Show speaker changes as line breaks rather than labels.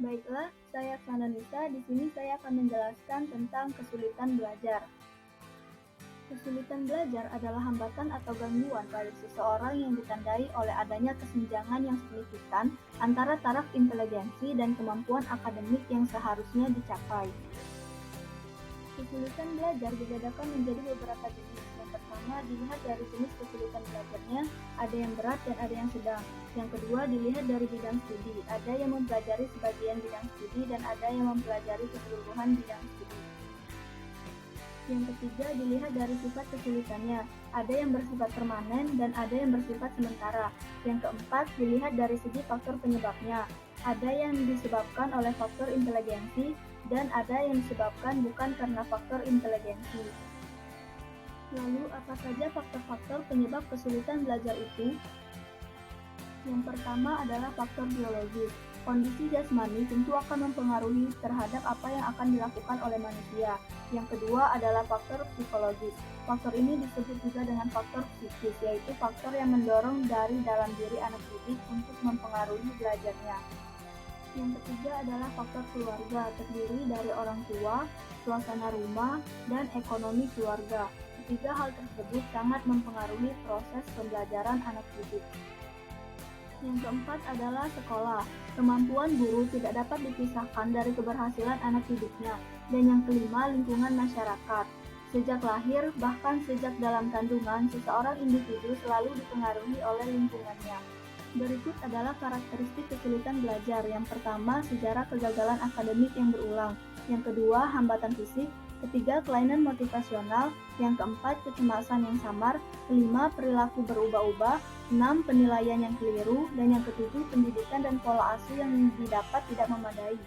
Baiklah, saya Nisa. Di sini saya akan menjelaskan tentang kesulitan belajar. Kesulitan belajar adalah hambatan atau gangguan pada seseorang yang ditandai oleh adanya kesenjangan yang signifikan antara taraf inteligensi dan kemampuan akademik yang seharusnya dicapai. Kesulitan belajar dibedakan menjadi beberapa jenis. Yang pertama, dilihat dari jenis kesulitan belajarnya, ada yang berat dan ada yang sedang. Yang kedua, dilihat dari bidang studi, ada yang mempelajari sebagian bidang studi dan ada yang mempelajari keseluruhan bidang studi. Yang ketiga, dilihat dari sifat kesulitannya, ada yang bersifat permanen dan ada yang bersifat sementara. Yang keempat, dilihat dari segi faktor penyebabnya, ada yang disebabkan oleh faktor inteligensi dan ada yang disebabkan bukan karena faktor inteligensi. Lalu, apa saja faktor-faktor penyebab kesulitan belajar itu? Yang pertama adalah faktor biologis. Kondisi jasmani tentu akan mempengaruhi terhadap apa yang akan dilakukan oleh manusia. Yang kedua adalah faktor psikologis. Faktor ini disebut juga dengan faktor psikis, yaitu faktor yang mendorong dari dalam diri anak didik untuk mempengaruhi belajarnya. Yang ketiga adalah faktor keluarga, terdiri dari orang tua, suasana rumah, dan ekonomi keluarga. Ketiga hal tersebut sangat mempengaruhi proses pembelajaran anak didik. Yang keempat adalah sekolah. Kemampuan guru tidak dapat dipisahkan dari keberhasilan anak didiknya. Dan yang kelima, lingkungan masyarakat. Sejak lahir, bahkan sejak dalam kandungan, seseorang individu selalu dipengaruhi oleh lingkungannya. Berikut adalah karakteristik kesulitan belajar. Yang pertama, sejarah kegagalan akademik yang berulang. Yang kedua, hambatan fisik. Ketiga, kelainan motivasional. Yang keempat, kecemasan yang samar. Kelima, perilaku berubah-ubah. 6. Penilaian yang keliru. Dan yang ketujuh, pendidikan dan pola asuh yang didapat tidak memadai.